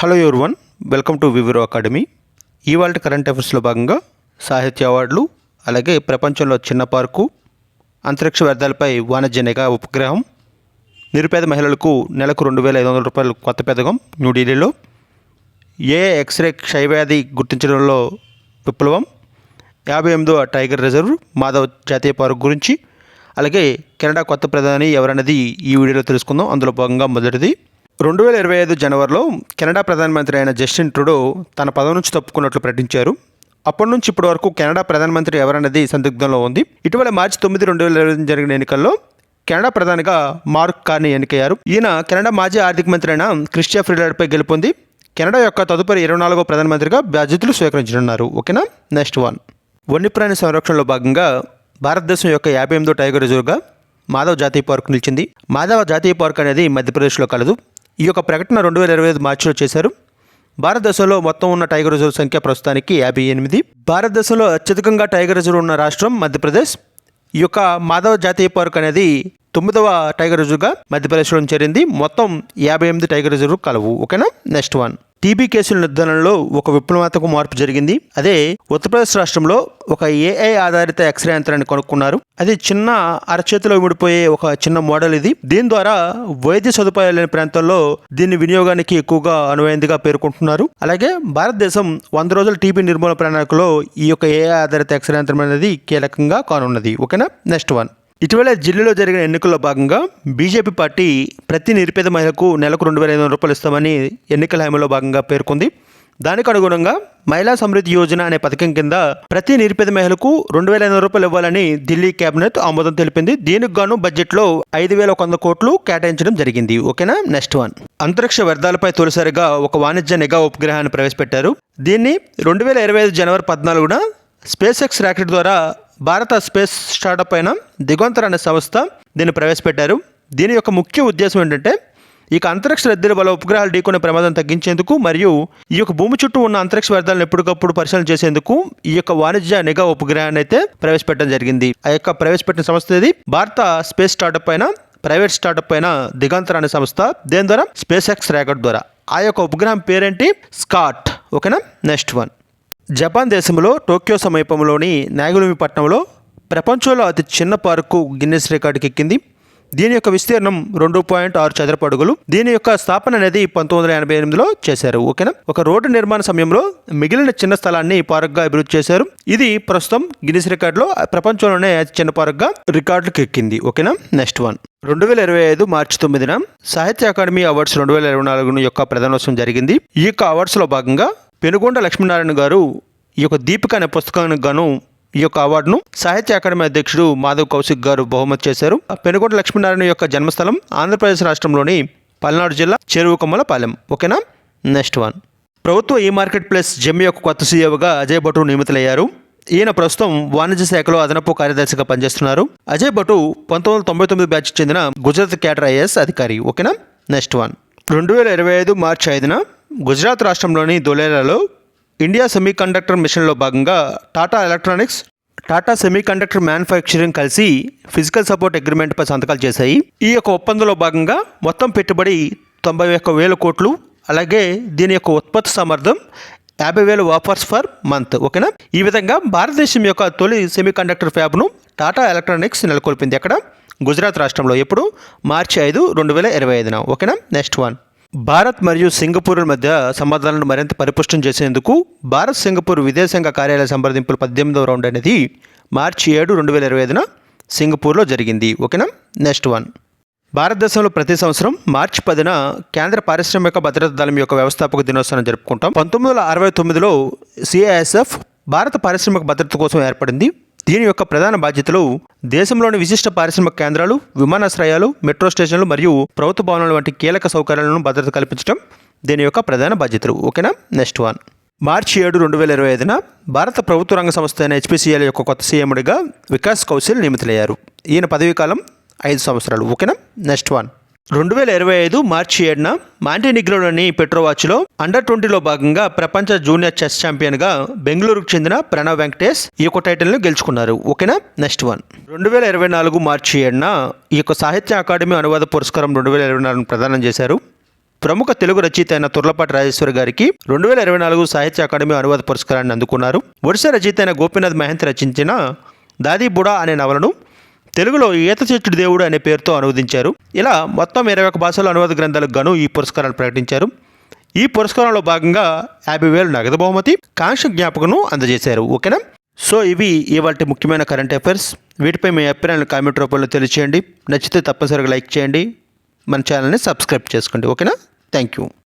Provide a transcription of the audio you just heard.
Hello everyone, welcome to వివరో academy. ఇవాళ current అఫైర్స్లో భాగంగా సాహిత్య అవార్డులు, అలాగే ప్రపంచంలో చిన్న పార్కు, అంతరిక్ష వ్యర్థాలపై వాణిజ్య నిఘా ఉపగ్రహం, నిరుపేద మహిళలకు నెలకు 2,500 రూపాయలు కొత్త పథకం న్యూఢిల్లీలో, ఎక్స్రే క్షయవ్యాధి గుర్తించడంలో విప్లవం, 58వ టైగర్ రిజర్వ్ మాధవ్ జాతీయ పార్క్ గురించి, అలాగే కెనడా కొత్త ప్రధాని ఎవరన్నది ఈ వీడియోలో తెలుసుకుందాం. అందులో భాగంగా మొదటిది, 2025 జనవరిలో కెనడా ప్రధానమంత్రి అయిన జస్టిన్ ట్రూడో తన పదవి నుంచి తప్పుకున్నట్లు ప్రకటించారు. అప్పటి నుంచి ఇప్పటి వరకు కెనడా ప్రధానమంత్రి ఎవరన్నది సందిగ్ధంలో ఉంది. ఇటీవల మార్చి 9, 2025 జరిగిన ఎన్నికల్లో కెనడా ప్రధానిగా మార్క్ కార్నీ ఎన్నికయ్యారు. ఈయన కెనడా మాజీ ఆర్థిక మంత్రి అయిన క్రిస్టియా ఫ్రీలాండ్పై గెలుపొంది కెనడా యొక్క తదుపరి 24వ ప్రధానమంత్రిగా బాధ్యతలు స్వీకరించనున్నారు. ఓకేనా. నెక్స్ట్ వన్, వన్యప్రాణి సంరక్షణలో భాగంగా భారతదేశం యొక్క 58వ టైగర్ రిజర్వ్గా మాధవ్ జాతీయ పార్క్ నిలిచింది. మాధవ్ జాతీయ పార్క్ అనేది మధ్యప్రదేశ్లో కలదు. ఈ యొక్క ప్రకటన 2025 మార్చిలో చేశారు. భారతదేశంలో మొత్తం ఉన్న టైగర్ రిజర్వ్ సంఖ్య ప్రస్తుతానికి 58. భారతదేశంలో అత్యధికంగా టైగర్ రిజర్వ్ ఉన్న రాష్ట్రం మధ్యప్రదేశ్. ఈ యొక్క మాధవ్ జాతీయ పార్క్ అనేది 9వ టైగర్ రిజర్వ్గా మధ్యప్రదేశ్లో చేరింది. మొత్తం 58 టైగర్ రిజర్వ్ కలవు. ఓకేనా. నెక్స్ట్ వన్, టీబీ కేసుల నిర్ధారణలో ఒక విప్లవాత్మక మార్పు జరిగింది. అదే ఉత్తరప్రదేశ్ రాష్ట్రంలో ఒక ఏఐ ఆధారిత ఎక్స్రే యంత్రాన్ని కొనుక్కున్నారు. అది చిన్న అరచేతిలో విడిపోయే ఒక చిన్న మోడల్ ఇది. దీని ద్వారా వైద్య సదుపాయాలు లేని ప్రాంతాల్లో దీని వినియోగానికి ఎక్కువగా అనువైందిగా పేర్కొంటున్నారు. అలాగే భారతదేశం 100 రోజుల టీబీ నిర్మూలన ప్రణాళికలో ఈ యొక్క ఏఐ ఆధారిత ఎక్స్రే యంత్రం అనేది కీలకంగా కానున్నది. ఓకేనా. నెక్స్ట్ వన్, ఇటీవల ఢిల్లీలో జరిగిన ఎన్నికల్లో భాగంగా బీజేపీ పార్టీ ప్రతి నిరుపేద మహిళకు నెలకు 2,500 రూపాయలు ఇస్తామని ఎన్నికల హామీలో భాగంగా పేర్కొంది. దానికి అనుగుణంగా మహిళా సమృద్ధి యోజన అనే పథకం కింద ప్రతి నిరుపేద మహిళకు 2,500 రూపాయలు ఇవ్వాలని ఢిల్లీ కేబినెట్ ఆమోదం తెలిపింది. దీనికి గాను బడ్జెట్లో 5,100 కోట్లు కేటాయించడం జరిగింది. ఓకేనా. నెక్స్ట్ వన్, అంతరిక్ష వ్యర్థాలపై తొలిసారిగా ఒక వాణిజ్య నిఘా ఉపగ్రహాన్ని ప్రవేశపెట్టారు. దీన్ని 2025 జనవరి 14న స్పేస్ ఎక్స్ రాకెట్ ద్వారా భారత స్పేస్ స్టార్టప్ అయిన దిగంతర్ అనే సంస్థ దీన్ని ప్రవేశపెట్టారు. దీని యొక్క ముఖ్య ఉద్దేశం ఏంటంటే ఇక అంతరిక్ష రద్దీల వల్ల ఉపగ్రహాలు ఢీకొనే ప్రమాదం తగ్గించేందుకు మరియు ఈ యొక్క భూమి చుట్టూ ఉన్న అంతరిక్ష వ్యర్థాలను ఎప్పటికప్పుడు పరిశీలన చేసేందుకు ఈ యొక్క వాణిజ్య నిఘా ఉపగ్రహాన్ని అయితే ప్రవేశపెట్టడం జరిగింది. ఆ యొక్క ప్రవేశపెట్టిన సంస్థ ఇది భారత స్పేస్ స్టార్టప్ అయిన ప్రైవేట్ స్టార్టప్ అయిన దిగంతర్ అనే సంస్థ. దీని ద్వారా స్పేస్ ఎక్స్ రాకెట్ ద్వారా ఆ యొక్క ఉపగ్రహం పేరేంటి, స్కాట్. ఓకేనా. నెక్స్ట్ వన్, జపాన్ దేశంలో టోక్యో సమీపంలోని నాగలుమి పట్టణంలో ప్రపంచంలో అతి చిన్న పార్కు గిన్నెస్ రికార్డుకి ఎక్కింది. దీని యొక్క విస్తీర్ణం 2.6 చదరపు అడుగులు. దీని యొక్క స్థాపన అనేది 1988లో చేశారు. ఓకేనా. ఒక రోడ్డు నిర్మాణ సమయంలో మిగిలిన చిన్న స్థలాన్ని పార్క్గా అభివృద్ధి చేశారు. ఇది ప్రస్తుతం గిన్నెస్ రికార్డులో ప్రపంచంలోనే అతి చిన్న పార్క్గా రికార్డులకు ఎక్కింది. ఓకేనా. నెక్స్ట్ వన్, 2025 మార్చి 9న సాహిత్య అకాడమీ అవార్డ్స్ 2024 యొక్క ప్రధానోత్సవం జరిగింది. ఈ యొక్క అవార్డ్స్లో భాగంగా పెనుగొండ లక్ష్మీనారాయణ గారు ఈ యొక్క దీపిక అనే పుస్తకానికి గాను ఈ యొక్క అవార్డును సాహిత్య అకాడమీ అధ్యక్షుడు మాధవ్ కౌశిక్ గారు బహుమతి చేశారు. పెనుగొండ లక్ష్మీనారాయణ యొక్క జన్మస్థలం ఆంధ్రప్రదేశ్ రాష్ట్రంలోని పల్నాడు జిల్లా చెరువుకొమ్మలపాలెం. ఓకేనా. నెక్స్ట్ వన్, ప్రభుత్వ ఈ మార్కెట్ ప్లేస్ జెమ్ యొక్క కొత్త సీఈఓగా అజయ్ భటు నియమితులయ్యారు. ఈయన ప్రస్తుతం వాణిజ్య శాఖలో అదనపు కార్యదర్శిగా పనిచేస్తున్నారు. అజయ్ భటు 1999 బ్యాచ్ చెందిన గుజరాత్ క్యాడర్ ఐఏఎస్ అధికారి. ఓకేనా. నెక్స్ట్ వన్, 2025 మార్చి 5న గుజరాత్ రాష్ట్రంలోని ధోలేరాలో ఇండియా సెమీకండక్టర్ మిషన్లో భాగంగా Tata electronics, Tata semiconductor manufacturing కలిసి ఫిజికల్ సపోర్ట్ అగ్రిమెంట్పై సంతకాలు చేశాయి. ఈ యొక్క ఒప్పందంలో భాగంగా మొత్తం పెట్టుబడి 91,000 కోట్లు. అలాగే దీని యొక్క ఉత్పత్తి సామర్థ్యం 50,000 వాఫర్స్ ఫర్ మంత్. ఓకేనా. ఈ విధంగా భారతదేశం యొక్క తొలి సెమీకండక్టర్ ఫ్యాబ్ను టాటా ఎలక్ట్రానిక్స్ నెలకొల్పింది. అక్కడ గుజరాత్ రాష్ట్రంలో ఎప్పుడు మార్చి 5, 2025న. ఓకేనా. నెక్స్ట్ వన్, భారత్ మరియు సింగపూర్ మధ్య సంబంధాలను మరింత పరిపుష్టం చేసేందుకు భారత్ సింగపూర్ విదేశాంగ కార్యాలయ సంప్రదింపుల 18వ రౌండ్ అనేది మార్చి 7, 2025న సింగపూర్లో జరిగింది. ఓకేనా. నెక్స్ట్ వన్, భారతదేశంలో ప్రతి సంవత్సరం మార్చి 10న కేంద్ర పారిశ్రామిక భద్రతా దళం యొక్క వ్యవస్థాపక దినోత్సవం జరుపుకుంటాం. 1969లో సిఐఎస్ఎఫ్ భారత పారిశ్రామిక భద్రత కోసం ఏర్పడింది. దీని యొక్క ప్రధాన బాధ్యతలు దేశంలోని విశిష్ట పారిశ్రామిక కేంద్రాలు, విమానాశ్రయాలు, మెట్రో స్టేషన్లు మరియు ప్రభుత్వ భవనాలు వంటి కీలక సౌకర్యాలను భద్రత కల్పించడం దీని యొక్క ప్రధాన బాధ్యతలు. ఓకేనా. నెక్స్ట్ వన్, మార్చి 7, 2025న భారత ప్రభుత్వ రంగ సంస్థ అయిన హెచ్పిసిఎల్ యొక్క కొత్త సీఎండిగా వికాస్ కౌశల్ నియమితులయ్యారు. ఈయన పదవీకాలం 5 సంవత్సరాలు. ఓకేనా. నెక్స్ట్ వన్, 2025 మార్చి 7న మాంటెనిగ్రోలోని పెట్రోవాచ్లో అండర్-20లో భాగంగా ప్రపంచ జూనియర్ చెస్ ఛాంపియన్గా బెంగళూరుకు చెందిన ప్రణవ్ వెంకటేష్ ఈ యొక్క టైటిల్ను గెలుచుకున్నారు. ఓకేనా. నెక్స్ట్ వన్, 2024 మార్చి 7న ఈ యొక్క సాహిత్య అకాడమీ అనువాద పురస్కారం 2024 ప్రదానం చేశారు. ప్రముఖ తెలుగు రచయిత అయిన తుర్లపాటి రాజేశ్వరి గారికి 2024 సాహిత్య అకాడమీ అనువాద పురస్కారాన్ని అందుకున్నారు. ఒడిశా రచయిత అయిన గోపీనాథ్ మహంతి రచించిన దాది బుడా అనే నవలను తెలుగులో ఈత చెట్టుడు దేవుడు అనే పేరుతో అనువదించారు. ఇలా మొత్తం 21 భాషల్లో అనువాద గ్రంథాలకు గాను ఈ పురస్కారాలు ప్రకటించారు. ఈ పురస్కారంలో భాగంగా 50,000 నగదు బహుమతి, కాంక్ష జ్ఞాపకను అందజేశారు. ఓకేనా? సో ఇవి ఇవాల్టి ముఖ్యమైన కరెంట్ అఫైర్స్. వీటిపై మీ అభిప్రాయాలను కామెంట్ రూపంలో తెలియచేయండి. నచ్చితే తప్పనిసరిగా లైక్ చేయండి. మన ఛానల్ని సబ్స్క్రైబ్ చేసుకోండి. ఓకేనా? Thank you.